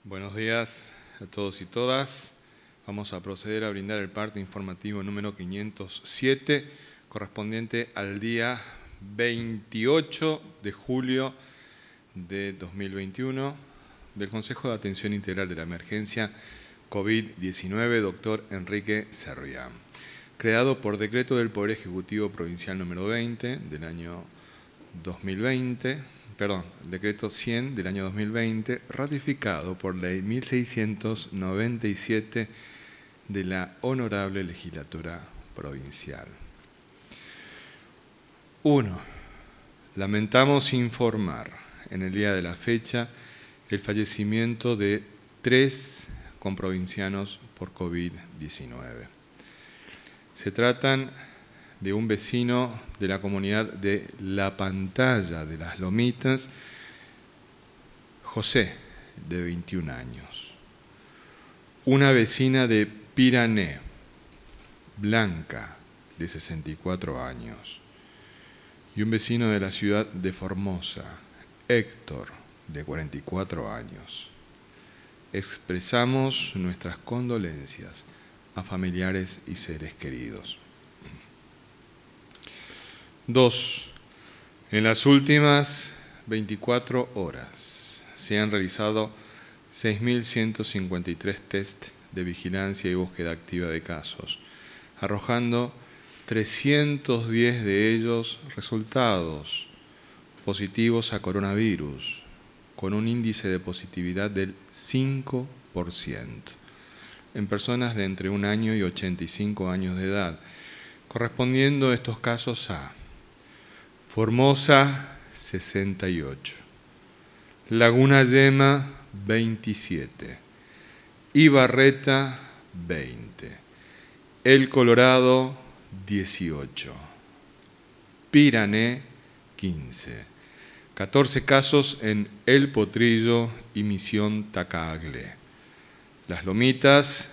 Buenos días a todos y todas. Vamos a proceder a brindar el parte informativo número 507, correspondiente al día 28 de julio de 2021, del Consejo de Atención Integral de la Emergencia COVID-19, doctor Enrique Cervián, creado por decreto del Poder Ejecutivo Provincial número 20 del año 2020, decreto 100 del año 2020, ratificado por ley 1697 de la Honorable Legislatura Provincial. 1. Lamentamos informar en el día de la fecha el fallecimiento de 3 comprovincianos por COVID-19. Se tratan de un vecino de la comunidad de La Pantalla de las Lomitas, José, de 21 años. Una vecina de Pirané, Blanca, de 64 años. Y un vecino de la ciudad de Formosa, Héctor, de 44 años. Expresamos nuestras condolencias a familiares y seres queridos. 2. En las últimas 24 horas se han realizado 6.153 test de vigilancia y búsqueda activa de casos, arrojando 310 de ellos resultados positivos a coronavirus, con un índice de positividad del 5%, en personas de entre 1 año y 85 años de edad, correspondiendo estos casos a Formosa, 68, Laguna Yema, 27, Ibarreta, 20, El Colorado, 18, Pirané, 15, 14 casos en El Potrillo y Misión Tacagle, Las Lomitas,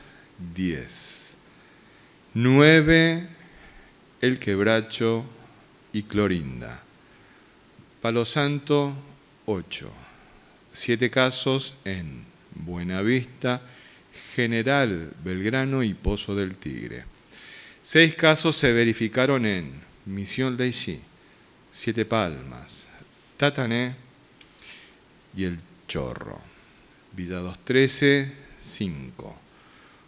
10, 9, El Quebracho y Clorinda, Palo Santo, 8, 7 casos en Buenavista, General Belgrano y Pozo del Tigre. 6 casos se verificaron en Misión Leixí, 7 Palmas, Tatané y El Chorro. Villa 213, 5.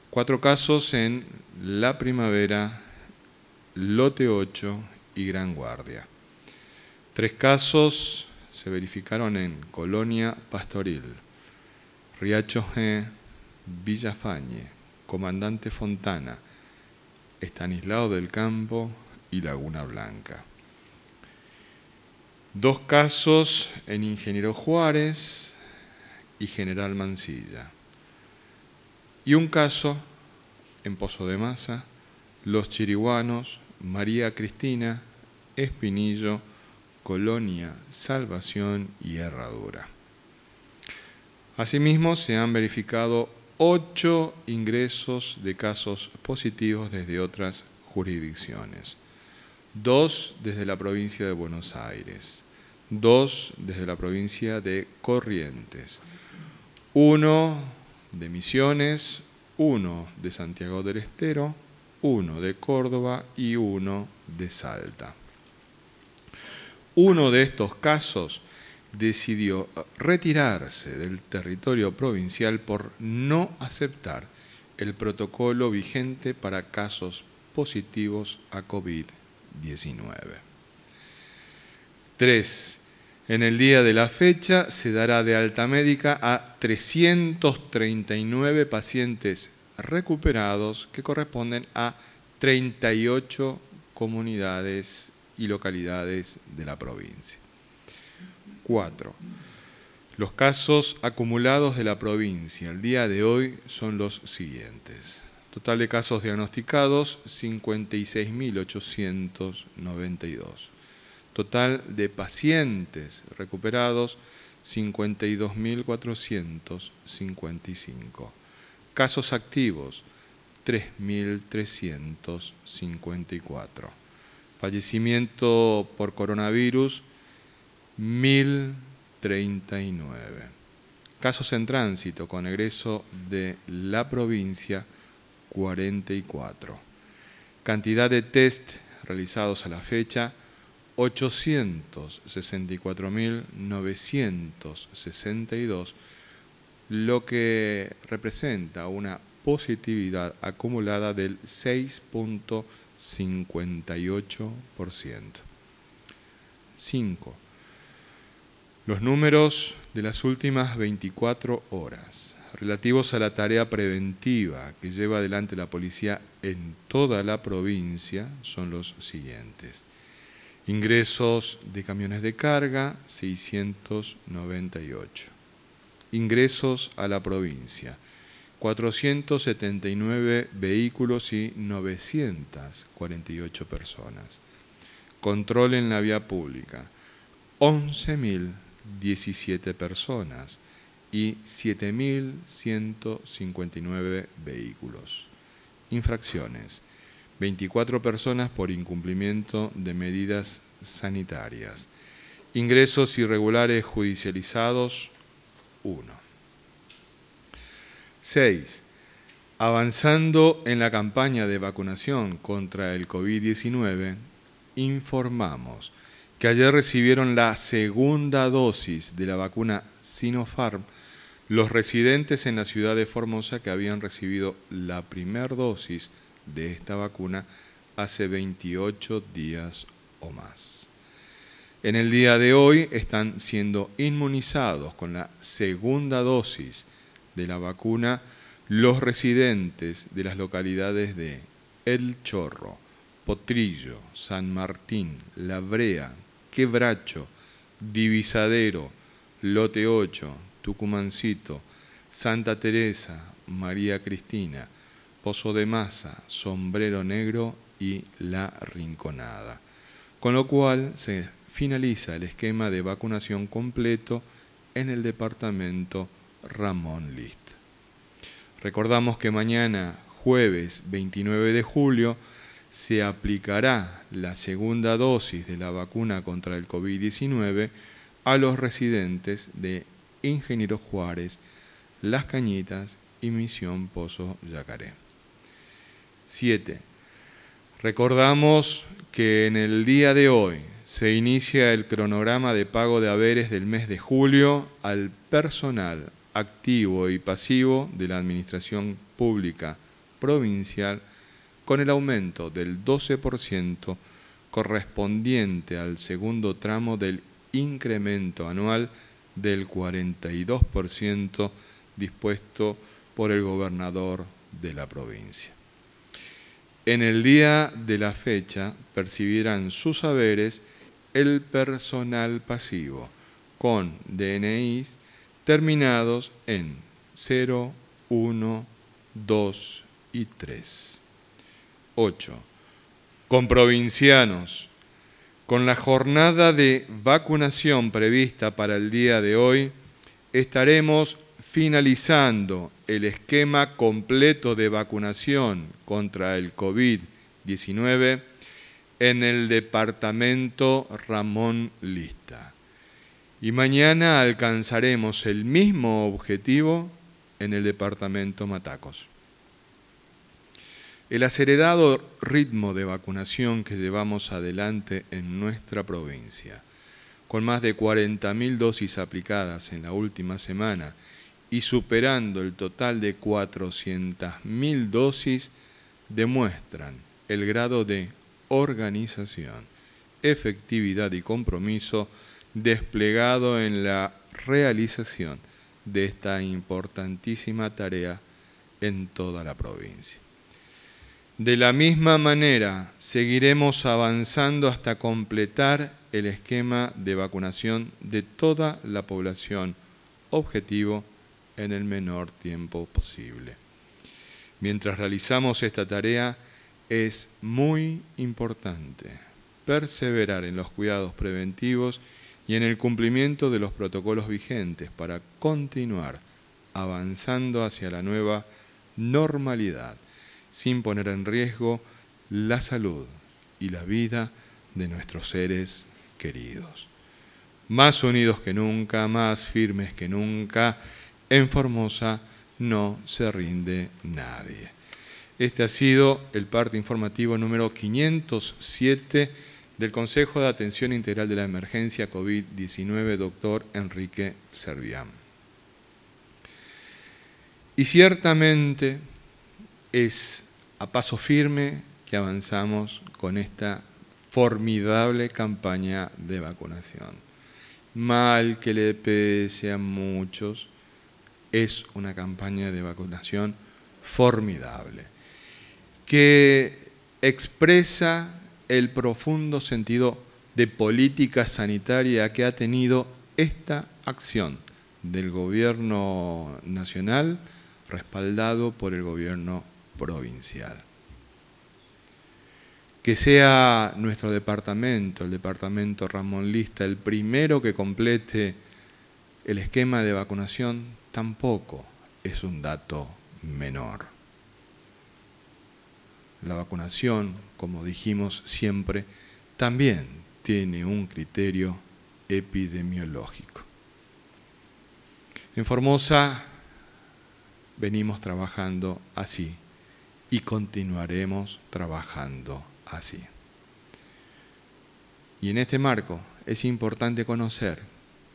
4 casos en La Primavera, Lote 8 y Gran Guardia. 3 casos se verificaron en Colonia Pastoril, Riacho G, Villa Fañe, Comandante Fontana, Estanislao del Campo y Laguna Blanca. 2 casos en Ingeniero Juárez y General Mansilla. Y 1 caso en Pozo de Maza, Los Chiriguanos, María Cristina, Espinillo, Colonia, Salvación y Herradura. Asimismo, se han verificado 8 ingresos de casos positivos desde otras jurisdicciones. 2 desde la provincia de Buenos Aires, 2 desde la provincia de Corrientes, 1 de Misiones, 1 de Santiago del Estero, 1 de Córdoba y 1 de Salta. Uno de estos casos decidió retirarse del territorio provincial por no aceptar el protocolo vigente para casos positivos a COVID-19. 3. En el día de la fecha se dará de alta médica a 339 pacientes recuperados que corresponden a 38 comunidades y localidades de la provincia. 4. Los casos acumulados de la provincia al día de hoy son los siguientes. Total de casos diagnosticados, 56.892. Total de pacientes recuperados, 52.455. Casos activos, 3.354. Fallecimiento por coronavirus, 1.039. Casos en tránsito con egreso de la provincia, 44. Cantidad de test realizados a la fecha, 864.962, lo que representa una positividad acumulada del 6.58%. 5. Los números de las últimas 24 horas relativos a la tarea preventiva que lleva adelante la policía en toda la provincia son los siguientes. Ingresos de camiones de carga, 698. Ingresos a la provincia, 479 vehículos y 948 personas. Control en la vía pública, 11.017 personas y 7.159 vehículos. Infracciones, 24 personas por incumplimiento de medidas sanitarias. Ingresos irregulares judicializados, 1. 6. Avanzando en la campaña de vacunación contra el COVID-19, informamos que ayer recibieron la segunda dosis de la vacuna Sinopharm los residentes en la ciudad de Formosa que habían recibido la primera dosis de esta vacuna hace 28 días o más. En el día de hoy están siendo inmunizados con la segunda dosis de la vacuna los residentes de las localidades de El Chorro, Potrillo, San Martín, La Brea, Quebracho, Divisadero, Lote 8, Tucumancito, Santa Teresa, María Cristina, Pozo de Masa, Sombrero Negro y La Rinconada. Con lo cual se finaliza el esquema de vacunación completo en el departamento Ramón List. Recordamos que mañana, jueves 29 de julio, se aplicará la segunda dosis de la vacuna contra el COVID-19 a los residentes de Ingeniero Juárez, Las Cañitas y Misión Pozo Yacaré. 7. Recordamos que en el día de hoy se inicia el cronograma de pago de haberes del mes de julio al personal activo y pasivo de la Administración Pública Provincial con el aumento del 12% correspondiente al segundo tramo del incremento anual del 42% dispuesto por el gobernador de la provincia. En el día de la fecha percibirán sus haberes el personal pasivo con DNIs terminados en 0, 1, 2 y 3. 8. Con provincianos. Con la jornada de vacunación prevista para el día de hoy, estaremos finalizando el esquema completo de vacunación contra el COVID-19 en el departamento Ramón Lista. Y mañana alcanzaremos el mismo objetivo en el departamento Matacos. El acelerado ritmo de vacunación que llevamos adelante en nuestra provincia, con más de 40.000 dosis aplicadas en la última semana y superando el total de 400.000 dosis, demuestran el grado de organización, efectividad y compromiso desplegado en la realización de esta importantísima tarea en toda la provincia. De la misma manera, seguiremos avanzando hasta completar el esquema de vacunación de toda la población objetivo en el menor tiempo posible. Mientras realizamos esta tarea, es muy importante perseverar en los cuidados preventivos y en el cumplimiento de los protocolos vigentes para continuar avanzando hacia la nueva normalidad, sin poner en riesgo la salud y la vida de nuestros seres queridos. Más unidos que nunca, más firmes que nunca, en Formosa no se rinde nadie. Este ha sido el parte informativo número 507 del Consejo de Atención Integral de la Emergencia COVID-19, doctor Enrique Servián. Y ciertamente es a paso firme que avanzamos con esta formidable campaña de vacunación. Mal que le pese a muchos, es una campaña de vacunación formidable, que expresa el profundo sentido de política sanitaria que ha tenido esta acción del Gobierno nacional, respaldado por el Gobierno provincial. Que sea nuestro departamento, el departamento Ramón Lista, el primero que complete el esquema de vacunación, tampoco es un dato menor. La vacunación, como dijimos siempre, también tiene un criterio epidemiológico. En Formosa venimos trabajando así y continuaremos trabajando así. Y en este marco es importante conocer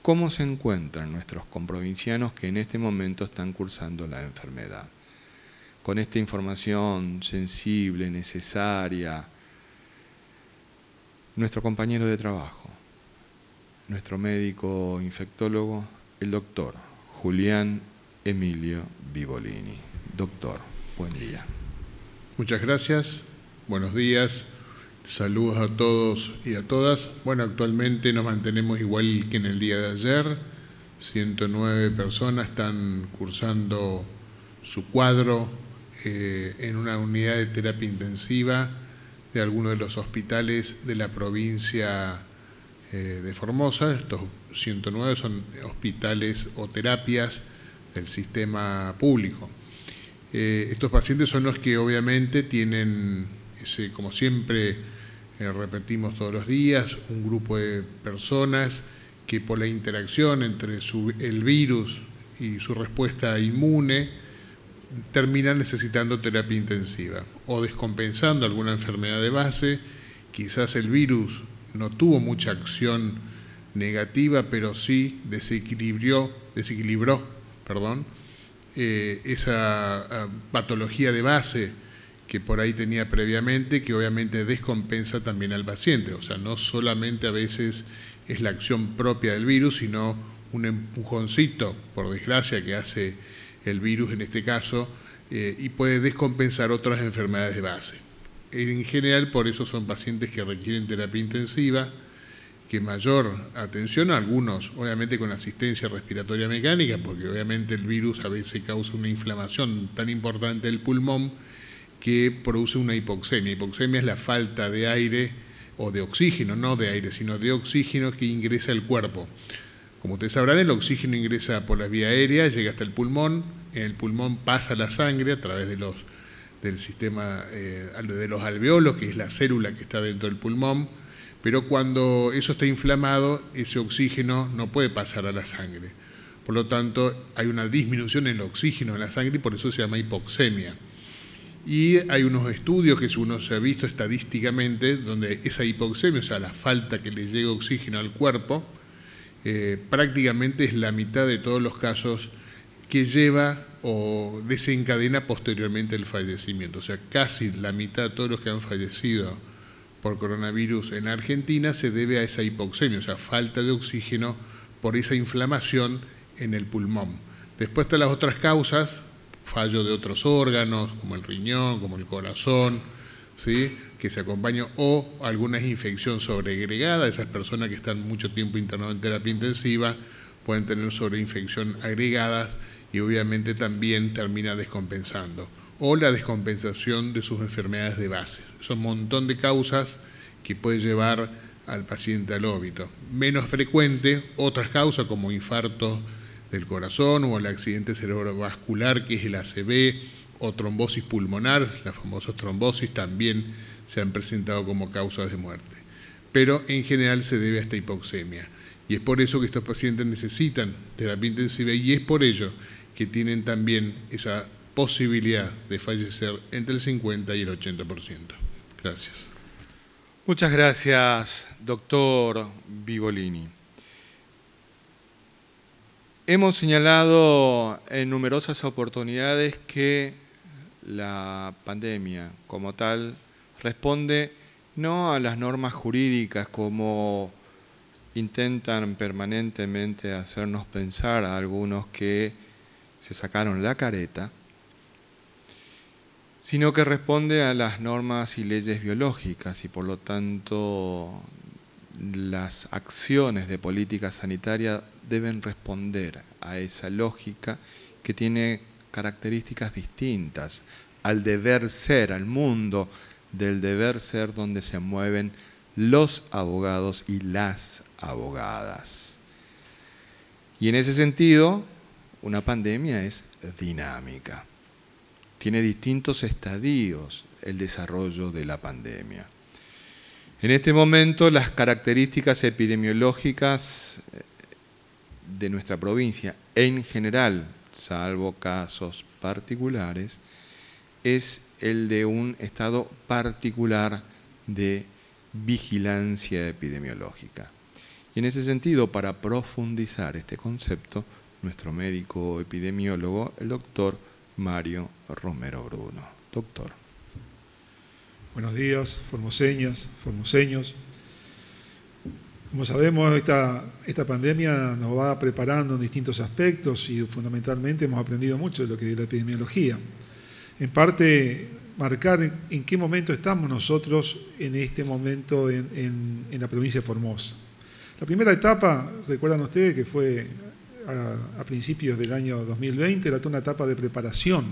cómo se encuentran nuestros comprovincianos que en este momento están cursando la enfermedad. Con esta información sensible, necesaria, nuestro compañero de trabajo, nuestro médico infectólogo, el doctor Julián Emilio Vivolini. Doctor, buen día. Muchas gracias, buenos días, saludos a todos y a todas. Bueno, actualmente nos mantenemos igual que en el día de ayer, 109 personas están cursando su cuadro en una unidad de terapia intensiva de algunos de los hospitales de la provincia de Formosa. Estos 109 son hospitales o terapias del sistema público. Estos pacientes son los que obviamente tienen, como siempre repetimos todos los días, un grupo de personas que por la interacción entre el virus y su respuesta inmune terminan necesitando terapia intensiva o descompensando alguna enfermedad de base. Quizás el virus no tuvo mucha acción negativa, pero sí desequilibró esa patología de base que por ahí tenía previamente, que obviamente descompensa también al paciente. O sea, no solamente a veces es la acción propia del virus, sino un empujoncito, por desgracia, que hace el virus en este caso, y puede descompensar otras enfermedades de base. En general, por eso son pacientes que requieren terapia intensiva, que mayor atención, algunos obviamente con asistencia respiratoria mecánica, porque obviamente el virus a veces causa una inflamación tan importante del pulmón que produce una hipoxemia. Hipoxemia es la falta de aire o de oxígeno, no de aire, sino de oxígeno que ingresa al cuerpo. Como ustedes sabrán, el oxígeno ingresa por la vía aérea, llega hasta el pulmón, en el pulmón pasa la sangre a través del sistema de los alveolos, que es la célula que está dentro del pulmón, pero cuando eso está inflamado, ese oxígeno no puede pasar a la sangre. Por lo tanto, hay una disminución en el oxígeno en la sangre y por eso se llama hipoxemia. Y hay unos estudios que uno se ha visto estadísticamente donde esa hipoxemia, o sea, la falta que le llega oxígeno al cuerpo, prácticamente es la mitad de todos los casos que lleva o desencadena posteriormente el fallecimiento. O sea, casi la mitad de todos los que han fallecido por coronavirus en Argentina se debe a esa hipoxemia, o sea, falta de oxígeno por esa inflamación en el pulmón. Después están las otras causas, fallo de otros órganos, como el riñón, como el corazón, ¿sí?, que se acompañan, o alguna infección sobreagregada. Esas personas que están mucho tiempo internadas en terapia intensiva pueden tener sobreinfección agregadas y obviamente también termina descompensando. O la descompensación de sus enfermedades de base. Son un montón de causas que puede llevar al paciente al óbito. Menos frecuente, otras causas como infarto del corazón o el accidente cerebrovascular, que es el ACV, o trombosis pulmonar, las famosas trombosis, también se han presentado como causas de muerte. Pero en general se debe a esta hipoxemia. Y es por eso que estos pacientes necesitan terapia intensiva y es por ello que tienen también esa posibilidad de fallecer entre el 50 y el 80%. Gracias. Muchas gracias, doctor Vivolini. Hemos señalado en numerosas oportunidades que la pandemia como tal responde no a las normas jurídicas como intentan permanentemente hacernos pensar a algunos que se sacaron la careta, sino que responde a las normas y leyes biológicas y por lo tanto las acciones de política sanitaria deben responder a esa lógica que tiene características distintas al deber ser, al mundo del deber ser donde se mueven los abogados y las abogadas. Y en ese sentido, una pandemia es dinámica. Tiene distintos estadios el desarrollo de la pandemia. En este momento, las características epidemiológicas de nuestra provincia, en general, salvo casos particulares, es el de un estado particular de vigilancia epidemiológica. Y en ese sentido, para profundizar este concepto, nuestro médico epidemiólogo, el doctor Mario Romero Bruno. Doctor. Buenos días, formoseñas, formoseños. Como sabemos, esta pandemia nos va preparando en distintos aspectos y fundamentalmente hemos aprendido mucho de lo que es la epidemiología. En parte, marcar en qué momento estamos nosotros en este momento en la provincia de Formosa. La primera etapa, recuerdan ustedes que fue a principios del año 2020, era toda una etapa de preparación.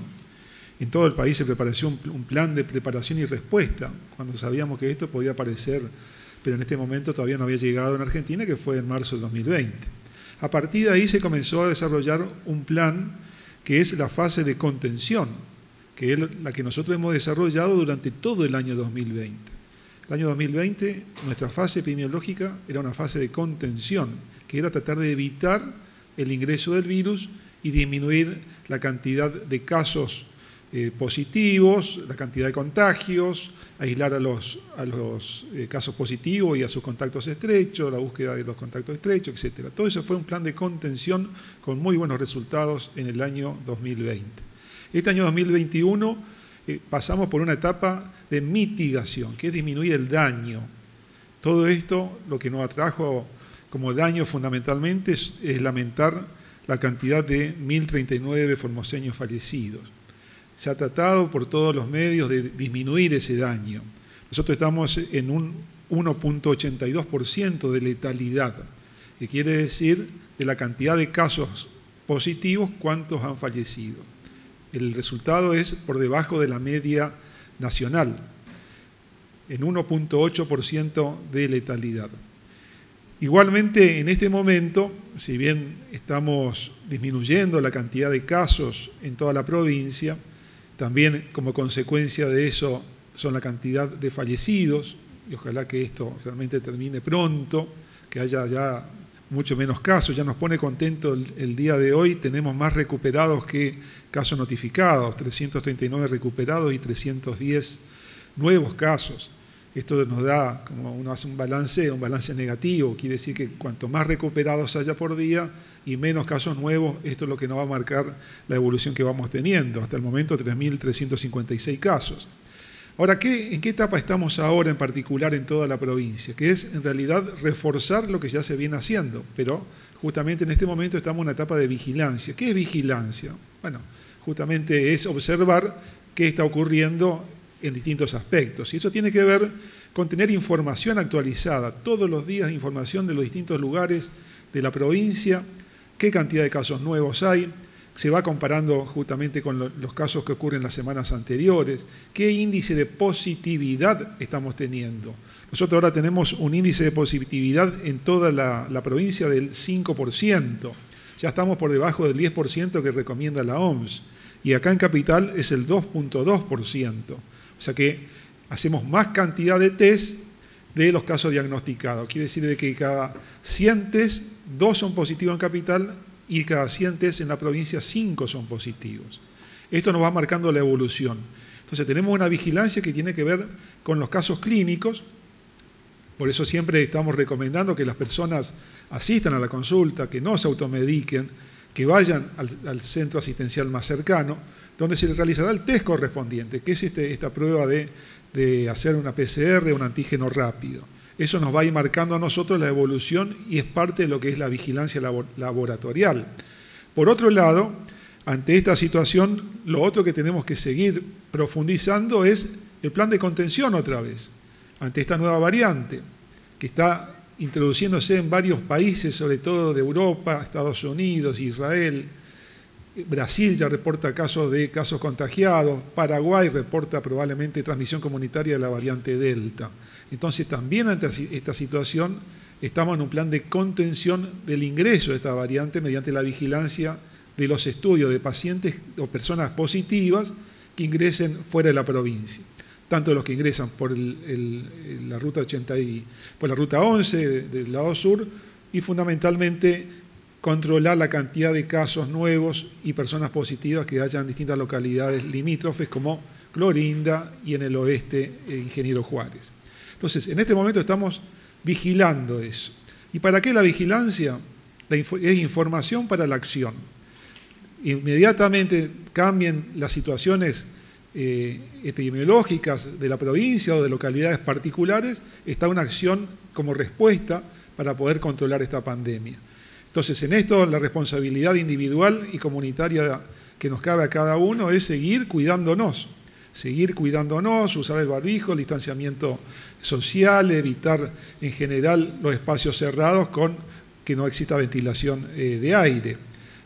En todo el país se preparó un plan de preparación y respuesta, cuando sabíamos que esto podía aparecer, pero en este momento todavía no había llegado en Argentina, que fue en marzo del 2020. A partir de ahí se comenzó a desarrollar un plan que es la fase de contención, que es la que nosotros hemos desarrollado durante todo el año 2020. El año 2020, nuestra fase epidemiológica era una fase de contención, que era tratar de evitar el ingreso del virus y disminuir la cantidad de casos positivos, la cantidad de contagios, aislar a los casos positivos y a sus contactos estrechos, la búsqueda de los contactos estrechos, etc. Todo eso fue un plan de contención con muy buenos resultados en el año 2020. Este año 2021 pasamos por una etapa de mitigación, que es disminuir el daño. Todo esto lo que nos atrajo como daño fundamentalmente es lamentar la cantidad de 1.039 formoseños fallecidos. Se ha tratado por todos los medios de disminuir ese daño. Nosotros estamos en un 1.82% de letalidad, que quiere decir de la cantidad de casos positivos, cuántos han fallecido. El resultado es por debajo de la media nacional, en 1.8% de letalidad. Igualmente, en este momento, si bien estamos disminuyendo la cantidad de casos en toda la provincia, también como consecuencia de eso son la cantidad de fallecidos, y ojalá que esto realmente termine pronto, que haya ya mucho menos casos. Ya nos pone contento el día de hoy, tenemos más recuperados que casos notificados, 339 recuperados y 310 nuevos casos. Esto nos da, como uno hace un balance negativo, quiere decir que cuanto más recuperados haya por día y menos casos nuevos, esto es lo que nos va a marcar la evolución que vamos teniendo. Hasta el momento 3.356 casos. Ahora, ¿en qué etapa estamos ahora en particular en toda la provincia? Que es en realidad reforzar lo que ya se viene haciendo, pero justamente en este momento estamos en una etapa de vigilancia. ¿Qué es vigilancia? Bueno, justamente es observar qué está ocurriendo en distintos aspectos. Y eso tiene que ver con tener información actualizada, todos los días información de los distintos lugares de la provincia, qué cantidad de casos nuevos hay, se va comparando justamente con los casos que ocurren las semanas anteriores, qué índice de positividad estamos teniendo. Nosotros ahora tenemos un índice de positividad en toda la provincia del 5%, ya estamos por debajo del 10% que recomienda la OMS, y acá en Capital es el 2.2%. O sea que hacemos más cantidad de test de los casos diagnosticados. Quiere decir de que cada 100 test, 2 son positivos en Capital y cada 100 test en la provincia 5 son positivos. Esto nos va marcando la evolución. Entonces tenemos una vigilancia que tiene que ver con los casos clínicos, por eso siempre estamos recomendando que las personas asistan a la consulta, que no se automediquen, que vayan al centro asistencial más cercano, donde se les realizará el test correspondiente, que es esta prueba de hacer una PCR, un antígeno rápido. Eso nos va a ir marcando a nosotros la evolución y es parte de lo que es la vigilancia laboratorial. Por otro lado, ante esta situación, lo otro que tenemos que seguir profundizando es el plan de contención otra vez, ante esta nueva variante que está introduciéndose en varios países, sobre todo de Europa, Estados Unidos, Israel. Brasil ya reporta casos contagiados, Paraguay reporta probablemente transmisión comunitaria de la variante Delta. Entonces también ante esta situación estamos en un plan de contención del ingreso de esta variante mediante la vigilancia de los estudios de pacientes o personas positivas que ingresen fuera de la provincia, tanto los que ingresan por la ruta 11 del lado sur y fundamentalmente controlar la cantidad de casos nuevos y personas positivas que haya en distintas localidades limítrofes como Clorinda y en el oeste Ingeniero Juárez. Entonces, en este momento estamos vigilando eso. ¿Y para qué la vigilancia? Es información para la acción. Inmediatamente cambien las situaciones epidemiológicas de la provincia o de localidades particulares, está una acción como respuesta para poder controlar esta pandemia. Entonces, en esto la responsabilidad individual y comunitaria que nos cabe a cada uno es seguir cuidándonos, usar el barbijo, el distanciamiento social, evitar en general los espacios cerrados con que no exista ventilación de aire.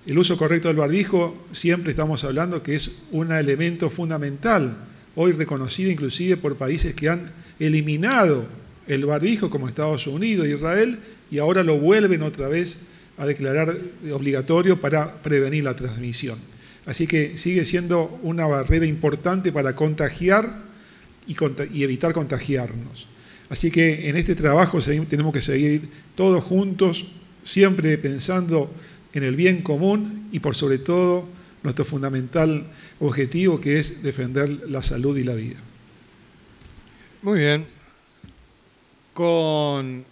El uso correcto del barbijo, siempre estamos hablando que es un elemento fundamental, hoy reconocido inclusive por países que han eliminado el barbijo, como Estados Unidos, Israel, y ahora lo vuelven otra vez a declarar obligatorio para prevenir la transmisión. Así que sigue siendo una barrera importante para contagiar y evitar contagiarnos. Así que en este trabajo tenemos que seguir todos juntos, siempre pensando en el bien común y por sobre todo nuestro fundamental objetivo, que es defender la salud y la vida. Muy bien. Con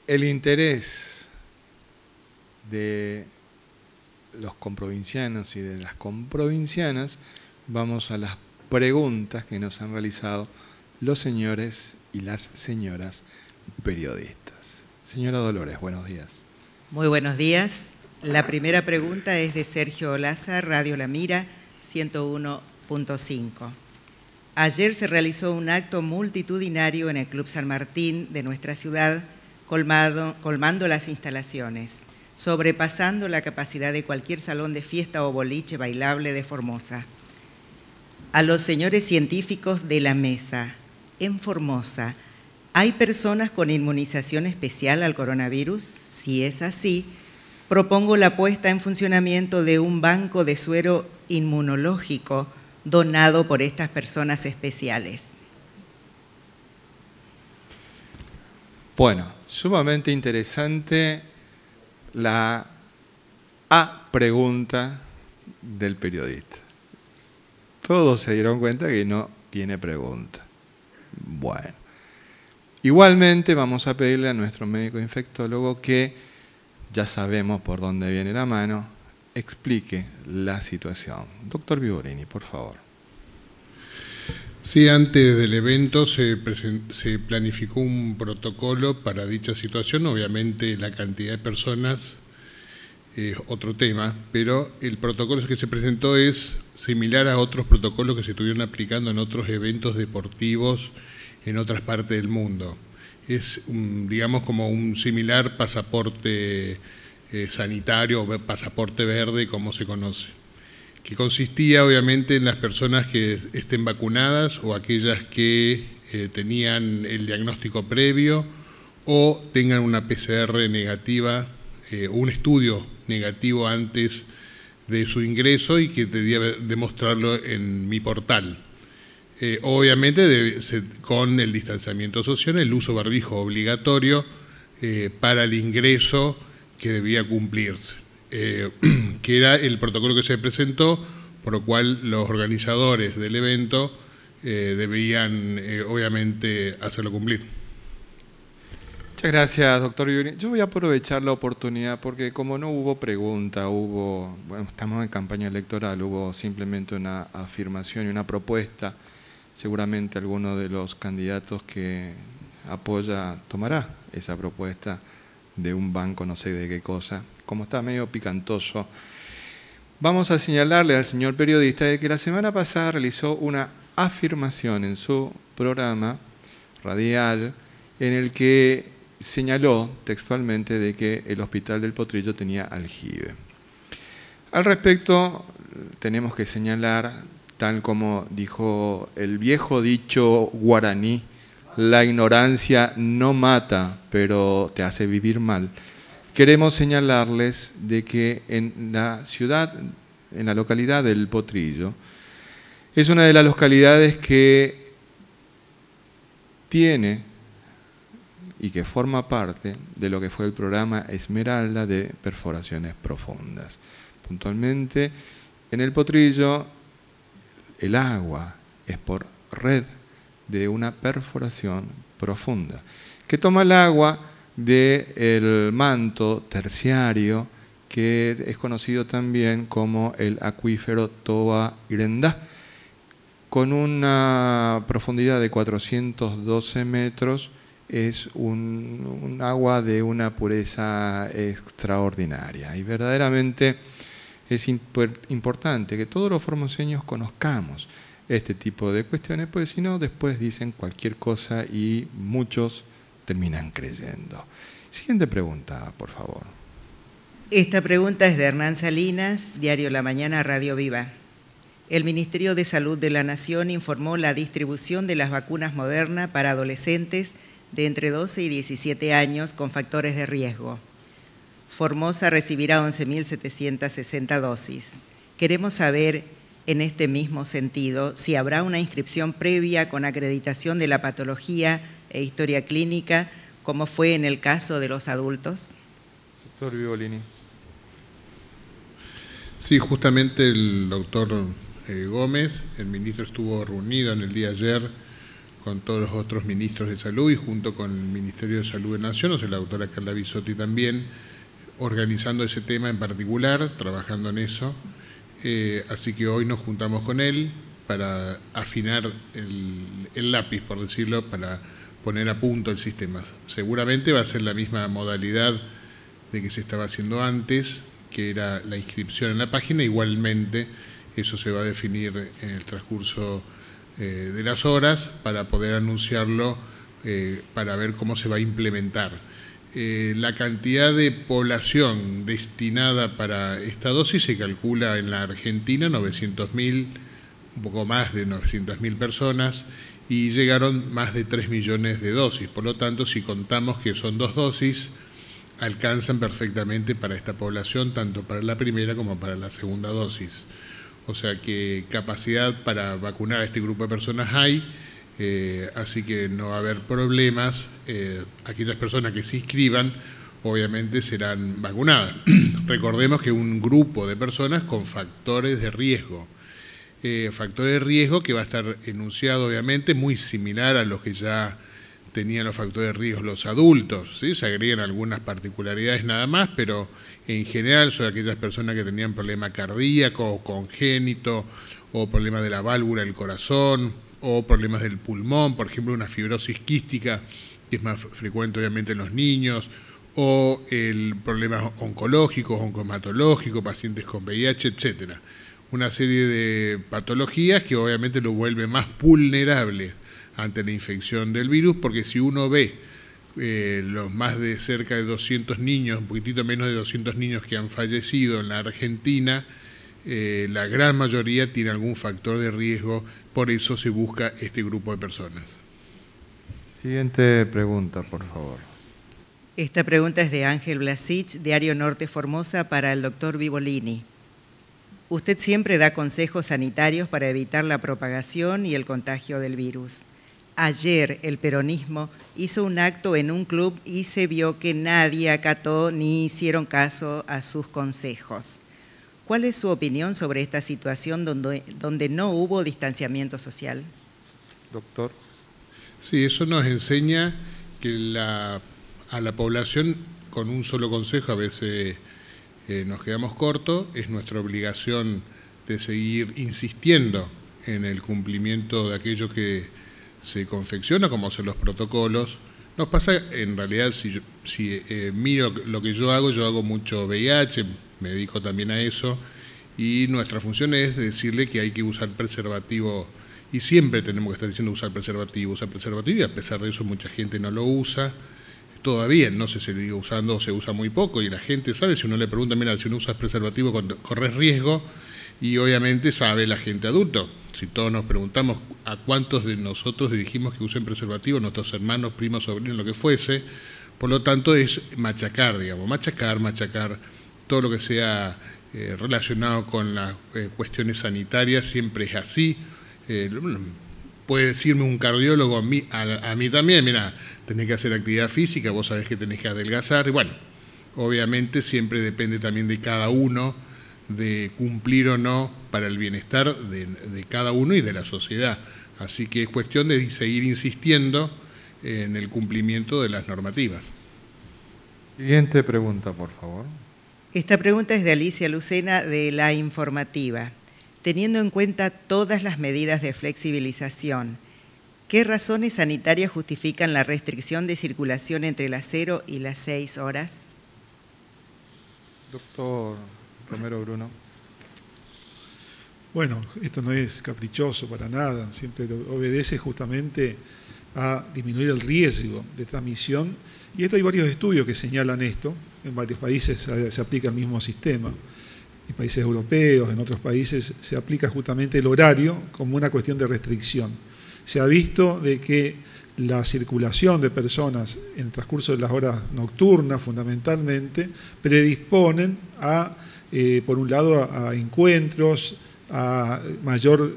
el interés de los comprovincianos y de las comprovincianas, vamos a las preguntas que nos han realizado los señores y las señoras periodistas. Señora Dolores, buenos días. Muy buenos días. La primera pregunta es de Sergio Olaza, Radio La Mira, 101.5. Ayer se realizó un acto multitudinario en el Club San Martín de nuestra ciudad, colmando las instalaciones, sobrepasando la capacidad de cualquier salón de fiesta o boliche bailable de Formosa. A los señores científicos de la mesa, en Formosa, ¿hay personas con inmunización especial al coronavirus? Si es así, propongo la puesta en funcionamiento de un banco de suero inmunológico donado por estas personas especiales. Bueno, sumamente interesante la pregunta del periodista. Todos se dieron cuenta que no tiene pregunta. Bueno, igualmente vamos a pedirle a nuestro médico infectólogo que, ya sabemos por dónde viene la mano, explique la situación. Doctor Viborini, por favor. Sí, antes del evento se planificó un protocolo para dicha situación. Obviamente la cantidad de personas es otro tema, pero el protocolo que se presentó es similar a otros protocolos que se estuvieron aplicando en otros eventos deportivos en otras partes del mundo. Es, digamos, como un similar pasaporte sanitario o pasaporte verde, como se conoce, que consistía obviamente en las personas que estén vacunadas o aquellas que tenían el diagnóstico previo o tengan una PCR negativa, un estudio negativo antes de su ingreso y que debía demostrarlo en mi portal. Obviamente con el distanciamiento social, el uso barbijo obligatorio para el ingreso que debía cumplirse. que era el protocolo que se presentó, por lo cual los organizadores del evento debían obviamente hacerlo cumplir. Muchas gracias, doctor Violini. Yo voy a aprovechar la oportunidad porque como no hubo pregunta, bueno, estamos en campaña electoral, hubo simplemente una afirmación y una propuesta. Seguramente alguno de los candidatos que apoya tomará esa propuesta de un banco, no sé de qué cosa. Como está medio picantoso, vamos a señalarle al señor periodista de que la semana pasada realizó una afirmación en su programa radial en el que señaló textualmente de que el Hospital del Potrillo tenía aljibe. Al respecto, tenemos que señalar, tal como dijo el viejo dicho guaraní, la ignorancia no mata, pero te hace vivir mal. Queremos señalarles de que en la ciudad, en la localidad del Potrillo, es una de las localidades que tiene y que forma parte de lo que fue el programa Esmeralda de perforaciones profundas. Puntualmente, en el Potrillo, el agua es por red de una perforación profunda, que toma el agua del manto terciario, que es conocido también como el acuífero Toba Irendá, con una profundidad de 412 metros, es un agua de una pureza extraordinaria. Y verdaderamente es importante que todos los formoseños conozcamos este tipo de cuestiones, porque si no, después dicen cualquier cosa y muchos terminan creyendo. Siguiente pregunta, por favor. Esta pregunta es de Hernán Salinas, Diario La Mañana, Radio Viva. El Ministerio de Salud de la Nación informó la distribución de las vacunas Moderna para adolescentes de entre 12 y 17 años con factores de riesgo. Formosa recibirá 11.760 dosis. Queremos saber, en este mismo sentido, si habrá una inscripción previa con acreditación de la patología e historia clínica, como fue en el caso de los adultos. Doctor Violini. Sí, justamente el doctor Gómez, el ministro, estuvo reunido en el día de ayer con todos los otros ministros de salud y junto con el Ministerio de Salud de Nación, o sea, la doctora Carla Bisotti también, organizando ese tema en particular, trabajando en eso. Así que hoy nos juntamos con él para afinar el lápiz, por decirlo, para poner a punto el sistema. Seguramente va a ser la misma modalidad de que se estaba haciendo antes, que era la inscripción en la página. Igualmente, eso se va a definir en el transcurso de las horas para poder anunciarlo, para ver cómo se va a implementar. La cantidad de población destinada para esta dosis se calcula en la Argentina 900.000, un poco más de 900.000 personas, y llegaron más de 3 millones de dosis. Por lo tanto, si contamos que son 2 dosis, alcanzan perfectamente para esta población, tanto para la primera como para la segunda dosis. O sea que capacidad para vacunar a este grupo de personas hay, así que no va a haber problemas. Aquellas personas que se inscriban, obviamente serán vacunadas. Recordemos que un grupo de personas con factores de riesgo. Factores de riesgo que va a estar enunciado, obviamente, muy similar a los que ya tenían los factores de riesgo los adultos, ¿sí? Se agregan algunas particularidades nada más, pero en general son aquellas personas que tenían problema cardíaco o congénito, o problemas de la válvula del corazón, o problemas del pulmón, por ejemplo, una fibrosis quística, que es más frecuente obviamente en los niños, o el problemas oncológicos, oncohematológicos, pacientes con VIH, etcétera. Una serie de patologías que obviamente lo vuelve más vulnerable ante la infección del virus, porque si uno ve los más de cerca de 200 niños, un poquitito menos de 200 niños que han fallecido en la Argentina, la gran mayoría tiene algún factor de riesgo, por eso se busca este grupo de personas. Siguiente pregunta, por favor. Esta pregunta es de Ángel Blasich, Diario Norte Formosa, para el doctor Vivolini. Usted siempre da consejos sanitarios para evitar la propagación y el contagio del virus. ayer el peronismo hizo un acto en un club y se vio que nadie acató ni hicieron caso a sus consejos. ¿Cuál es su opinión sobre esta situación donde no hubo distanciamiento social? Doctor. Sí, eso nos enseña que a la población con un solo consejo a veces nos quedamos cortos. Es nuestra obligación de seguir insistiendo en el cumplimiento de aquello que se confecciona, como son los protocolos. Nos pasa, en realidad, si miro lo que yo hago mucho VIH, me dedico también a eso, y nuestra función es decirle que hay que usar preservativo, y siempre tenemos que estar diciendo usar preservativo, y a pesar de eso mucha gente no lo usa. Todavía no se sigue usando o se usa muy poco, y la gente sabe, si uno le pregunta, mira, si no usas preservativo corres riesgo, y obviamente sabe la gente adulta. Si todos nos preguntamos a cuántos de nosotros dirigimos que usen preservativo, nuestros hermanos, primos, sobrinos, lo que fuese, por lo tanto es machacar, digamos, machacar todo lo que sea relacionado con las cuestiones sanitarias, siempre es así. Puede decirme un cardiólogo a mí también, mira, tenés que hacer actividad física, vos sabés que tenés que adelgazar, y bueno, obviamente siempre depende también de cada uno, de cumplir o no para el bienestar de cada uno y de la sociedad. Así que es cuestión de seguir insistiendo en el cumplimiento de las normativas. Siguiente pregunta, por favor. Esta pregunta es de Alicia Lucena, de La Informativa. Teniendo en cuenta todas las medidas de flexibilización, ¿qué razones sanitarias justifican la restricción de circulación entre las 0 y las 6 horas? Doctor Romero Bruno. Bueno, esto no es caprichoso para nada, siempre obedece justamente a disminuir el riesgo de transmisión, y hay varios estudios que señalan esto. En varios países se aplica el mismo sistema, en países europeos, en otros países se aplica justamente el horario como una cuestión de restricción. Se ha visto de que la circulación de personas en el transcurso de las horas nocturnas, fundamentalmente, predisponen a, por un lado, a encuentros, a mayor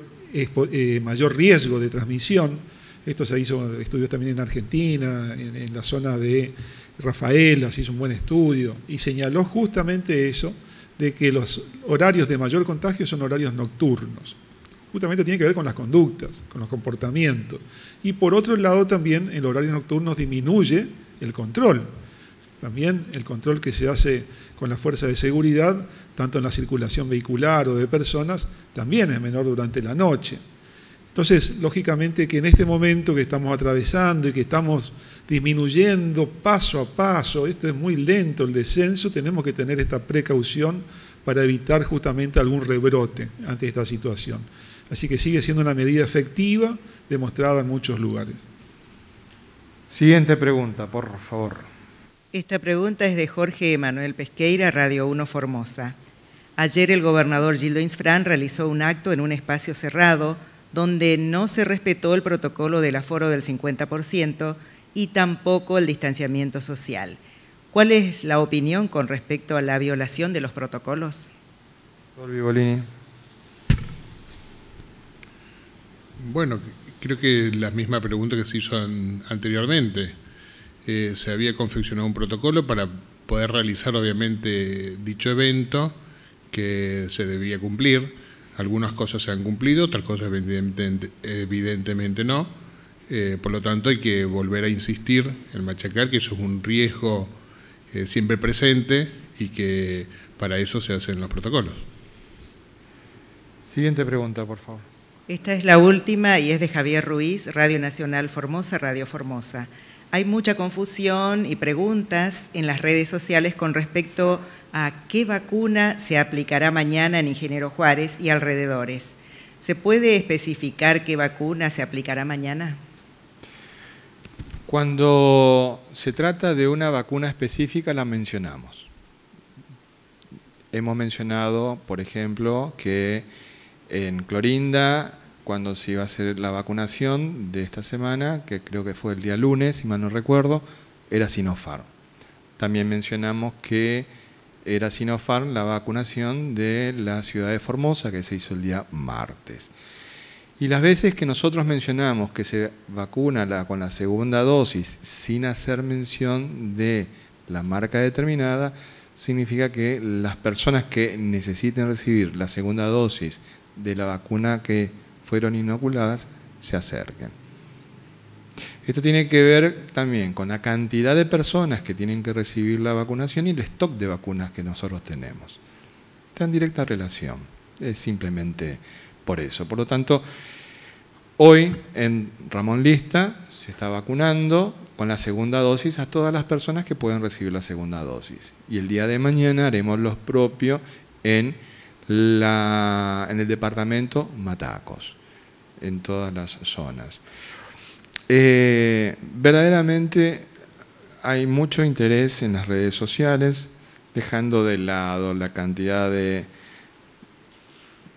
riesgo de transmisión. Esto se hizo estudios también en Argentina, en la zona de Rafaela, se hizo un buen estudio, y señaló justamente eso, de que los horarios de mayor contagio son horarios nocturnos. Justamente tiene que ver con las conductas, con los comportamientos. Y por otro lado también el horario nocturno disminuye el control. También el control que se hace con la fuerza de seguridad, tanto en la circulación vehicular o de personas, también es menor durante la noche. Entonces, lógicamente que en este momento que estamos atravesando y que estamos disminuyendo paso a paso, esto es muy lento el descenso, tenemos que tener esta precaución para evitar justamente algún rebrote ante esta situación. Así que sigue siendo una medida efectiva, demostrada en muchos lugares. Siguiente pregunta, por favor. Esta pregunta es de Jorge Emanuel Pesqueira, Radio 1 Formosa. Ayer el gobernador Gildo Insfrán realizó un acto en un espacio cerrado donde no se respetó el protocolo del aforo del 50% y tampoco el distanciamiento social. ¿Cuál es la opinión con respecto a la violación de los protocolos? Doctor Vivolini. Bueno, creo que la misma pregunta que se hizo anteriormente. Se había confeccionado un protocolo para poder realizar, obviamente, dicho evento que se debía cumplir. Algunas cosas se han cumplido, otras cosas evidentemente no. Por lo tanto, hay que volver a insistir en machacar que eso es un riesgo siempre presente y que para eso se hacen los protocolos. Siguiente pregunta, por favor. Esta es la última y es de Javier Ruiz, Radio Nacional Formosa, Radio Formosa. Hay mucha confusión y preguntas en las redes sociales con respecto a qué vacuna se aplicará mañana en Ingeniero Juárez y alrededores. ¿Se puede especificar qué vacuna se aplicará mañana? Cuando se trata de una vacuna específica la mencionamos. Hemos mencionado, por ejemplo, que en Clorinda, cuando se iba a hacer la vacunación de esta semana, que creo que fue el día lunes, si mal no recuerdo, era Sinopharm. También mencionamos que era Sinopharm la vacunación de la ciudad de Formosa, que se hizo el día martes. Y las veces que nosotros mencionamos que se vacuna con la segunda dosis sin hacer mención de la marca determinada, significa que las personas que necesiten recibir la segunda dosis de la vacuna que fueron inoculadas se acerquen. Esto tiene que ver también con la cantidad de personas que tienen que recibir la vacunación y el stock de vacunas que nosotros tenemos. Está en directa relación, es simplemente por eso. Por lo tanto, hoy en Ramón Lista se está vacunando con la segunda dosis a todas las personas que pueden recibir la segunda dosis. Y el día de mañana haremos lo propio en el departamento Matacos, en todas las zonas. Verdaderamente hay mucho interés en las redes sociales, dejando de lado la cantidad de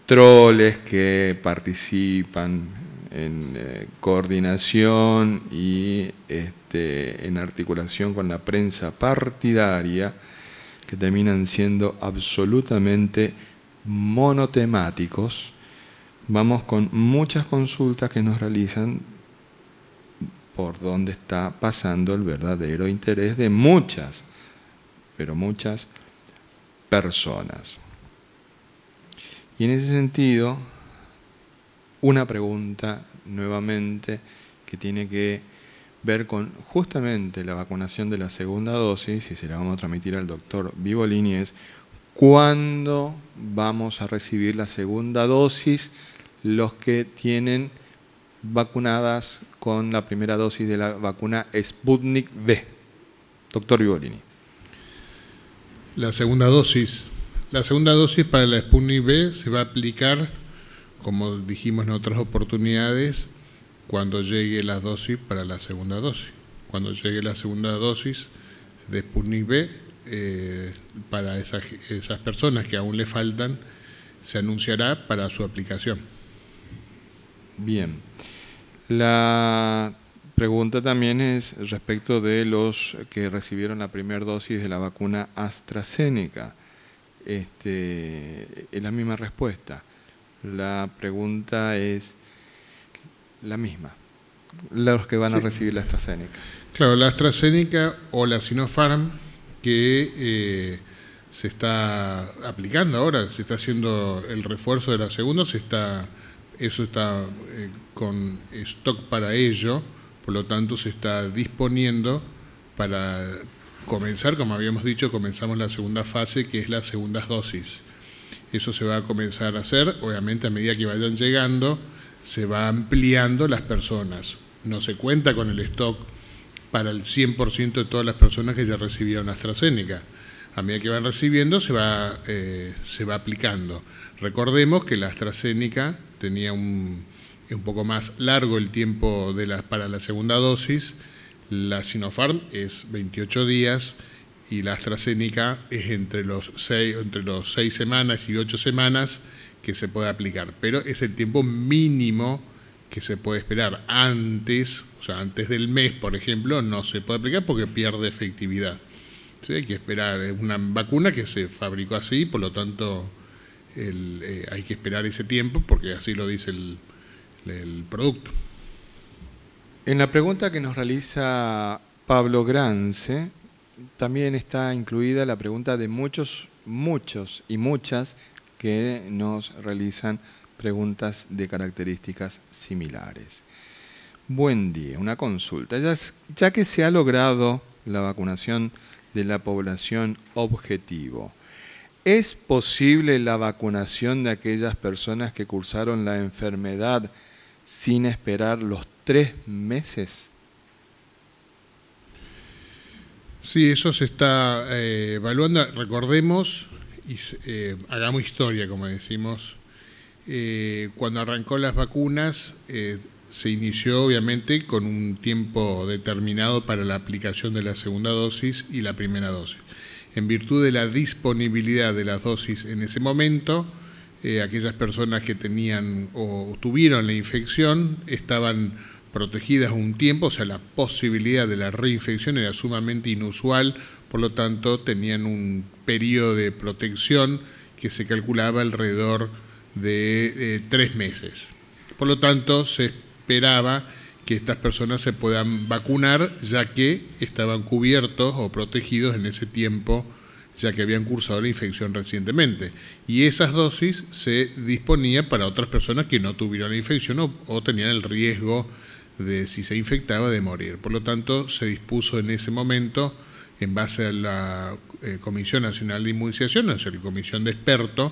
troles que participan en coordinación y en articulación con la prensa partidaria, que terminan siendo absolutamente monotemáticos. Vamos con muchas consultas que nos realizan por dónde está pasando el verdadero interés de muchas, pero muchas personas. Y en ese sentido, una pregunta nuevamente que tiene que ver con justamente la vacunación de la segunda dosis, y se la vamos a transmitir al doctor Vivolini, es ¿cuándo vamos a recibir la segunda dosis los que tienen vacunadas con la primera dosis de la vacuna Sputnik V? Doctor Vivolini. La segunda dosis para la Sputnik V se va a aplicar, como dijimos en otras oportunidades, cuando llegue la dosis para la segunda dosis. Cuando llegue la segunda dosis de Sputnik V, para esas personas que aún le faltan, se anunciará para su aplicación. Bien. La pregunta también es respecto de los que recibieron la primera dosis de la vacuna AstraZeneca. Es la misma respuesta. La pregunta es la misma. Los que van a recibir la AstraZeneca. Claro, la AstraZeneca o la Sinopharm que se está aplicando ahora, se está haciendo el refuerzo de la segunda, eso está con stock para ello, por lo tanto se está disponiendo para comenzar, como habíamos dicho, comenzamos la segunda fase, que es la segunda dosis. Eso se va a comenzar a hacer, obviamente a medida que vayan llegando, se va ampliando las personas. No se cuenta con el stock para el 100% de todas las personas que ya recibieron AstraZeneca. A medida que van recibiendo, se va aplicando. Recordemos que la AstraZeneca tenía un poco más largo el tiempo para la segunda dosis, la Sinopharm es 28 días y la AstraZeneca es entre los 6 semanas y 8 semanas que se puede aplicar, pero es el tiempo mínimo que se puede esperar. Antes, o sea, antes del mes, por ejemplo, no se puede aplicar porque pierde efectividad. ¿Sí? Hay que esperar, es una vacuna que se fabricó así, por lo tanto hay que esperar ese tiempo porque así lo dice el producto. En la pregunta que nos realiza Pablo Grance, también está incluida la pregunta de muchos y muchas que nos realizan preguntas de características similares. Buen día, una consulta. Ya que se ha logrado la vacunación de la población objetivo, ¿es posible la vacunación de aquellas personas que cursaron la enfermedad sin esperar los 3 meses? Sí, eso se está evaluando. Recordemos y hagamos historia, como decimos. Cuando arrancó las vacunas, se inició obviamente con un tiempo determinado para la aplicación de la segunda dosis y la primera dosis. En virtud de la disponibilidad de las dosis en ese momento, aquellas personas que tenían o tuvieron la infección estaban protegidas un tiempo, o sea, la posibilidad de la reinfección era sumamente inusual, por lo tanto tenían un periodo de protección que se calculaba alrededor de 3 meses. Por lo tanto, se esperaba que estas personas se puedan vacunar, ya que estaban cubiertos o protegidos en ese tiempo, ya que habían cursado la infección recientemente. Y esas dosis se disponía para otras personas que no tuvieron la infección o tenían el riesgo de, si se infectaba, de morir. Por lo tanto, se dispuso en ese momento, en base a la Comisión Nacional de Inmunización, o sea, la comisión de expertos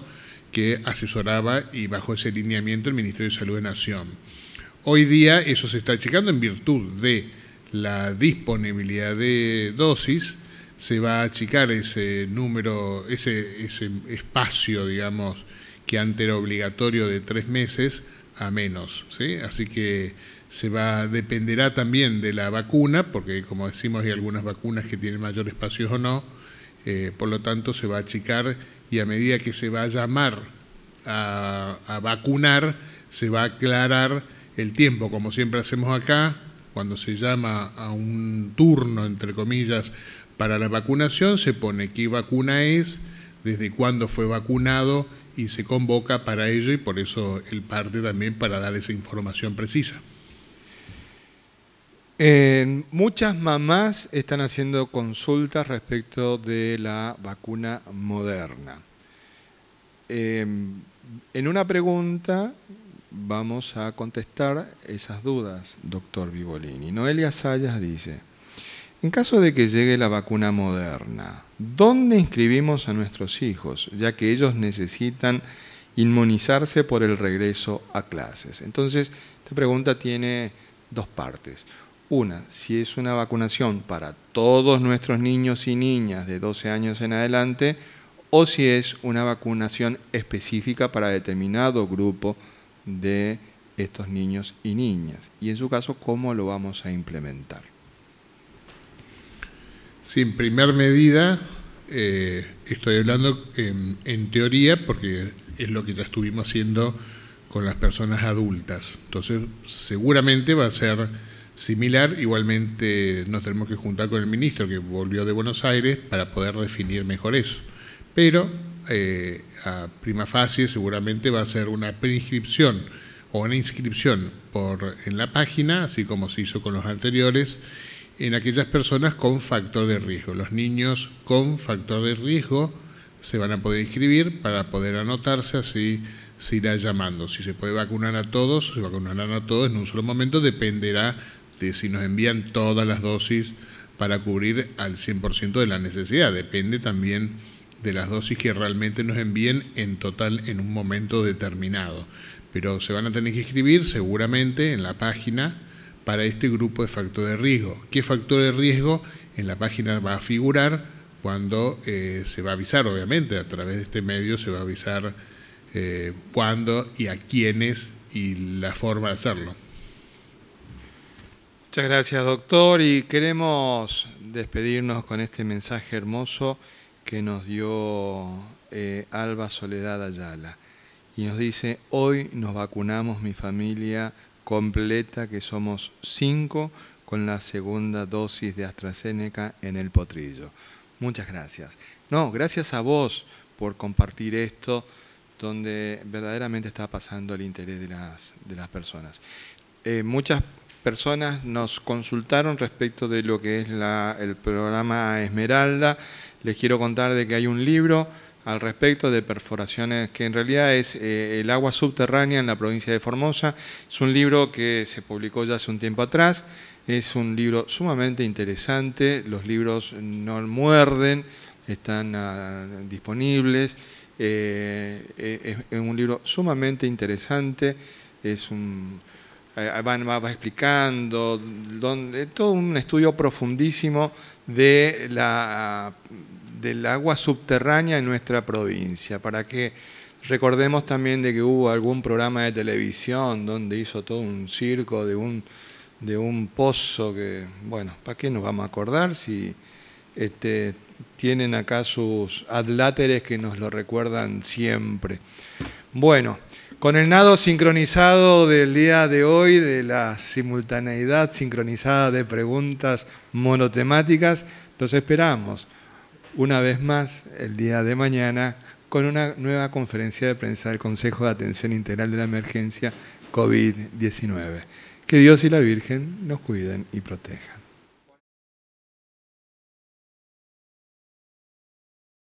que asesoraba, y bajo ese lineamiento el Ministerio de Salud de Nación. Hoy día eso se está checando en virtud de la disponibilidad de dosis. Se va a achicar ese número, ese espacio, digamos, que antes era obligatorio de 3 meses a menos, ¿sí? Así que dependerá también de la vacuna, porque como decimos hay algunas vacunas que tienen mayor espacio o no, por lo tanto se va a achicar, y a medida que se va a llamar a vacunar, se va a aclarar el tiempo, como siempre hacemos acá, cuando se llama a un turno, entre comillas, para la vacunación, se pone qué vacuna es, desde cuándo fue vacunado, y se convoca para ello, y por eso el parte también para dar esa información precisa. Muchas mamás están haciendo consultas respecto de la vacuna Moderna. En una pregunta vamos a contestar esas dudas, doctor Vivolini. Noelia Sayas dice: en caso de que llegue la vacuna Moderna, ¿dónde inscribimos a nuestros hijos? Ya que ellos necesitan inmunizarse por el regreso a clases. Entonces, esta pregunta tiene dos partes. Una, si es una vacunación para todos nuestros niños y niñas de 12 años en adelante, o si es una vacunación específica para determinado grupo de estos niños y niñas. Y en su caso, ¿cómo lo vamos a implementar? Sí, en primer medida, estoy hablando en teoría, porque es lo que ya estuvimos haciendo con las personas adultas. Entonces, seguramente va a ser similar. Igualmente nos tenemos que juntar con el ministro que volvió de Buenos Aires para poder definir mejor eso. Pero a prima facie seguramente va a ser una preinscripción o una inscripción en la página, así como se hizo con los anteriores, en aquellas personas con factor de riesgo. Los niños con factor de riesgo se van a poder inscribir para poder anotarse, así se irá llamando. Si se puede vacunar a todos, se vacunarán a todos en un solo momento, dependerá de si nos envían todas las dosis para cubrir al 100% de la necesidad. Depende también de las dosis que realmente nos envíen en total en un momento determinado. Pero se van a tener que inscribir seguramente en la página para este grupo de factor de riesgo. ¿Qué factor de riesgo? En la página va a figurar cuando se va a avisar, obviamente, a través de este medio se va a avisar cuándo y a quiénes y la forma de hacerlo. Muchas gracias, doctor, y queremos despedirnos con este mensaje hermoso que nos dio Alba Soledad Ayala. Y nos dice: hoy nos vacunamos mi familia completa, que somos 5, con la segunda dosis de AstraZeneca en el Potrillo. Muchas gracias. No, gracias a vos por compartir esto, donde verdaderamente está pasando el interés de las personas. Muchas personas nos consultaron respecto de lo que es el programa Esmeralda. Les quiero contar de que hay un libro al respecto de perforaciones, que en realidad es el agua subterránea en la provincia de Formosa. Es un libro que se publicó ya hace un tiempo atrás. Es un libro sumamente interesante. Los libros no muerden, están disponibles. Es un libro sumamente interesante. Va explicando todo un estudio profundísimo del agua subterránea en nuestra provincia, para que recordemos también de que hubo algún programa de televisión donde hizo todo un circo de un pozo que, bueno, ¿para qué nos vamos a acordar si tienen acá sus adláteres que nos lo recuerdan siempre? Bueno, con el nado sincronizado del día de hoy, de la simultaneidad sincronizada de preguntas monotemáticas, los esperamos una vez más el día de mañana con una nueva conferencia de prensa del Consejo de Atención Integral de la Emergencia COVID-19. Que Dios y la Virgen nos cuiden y protejan.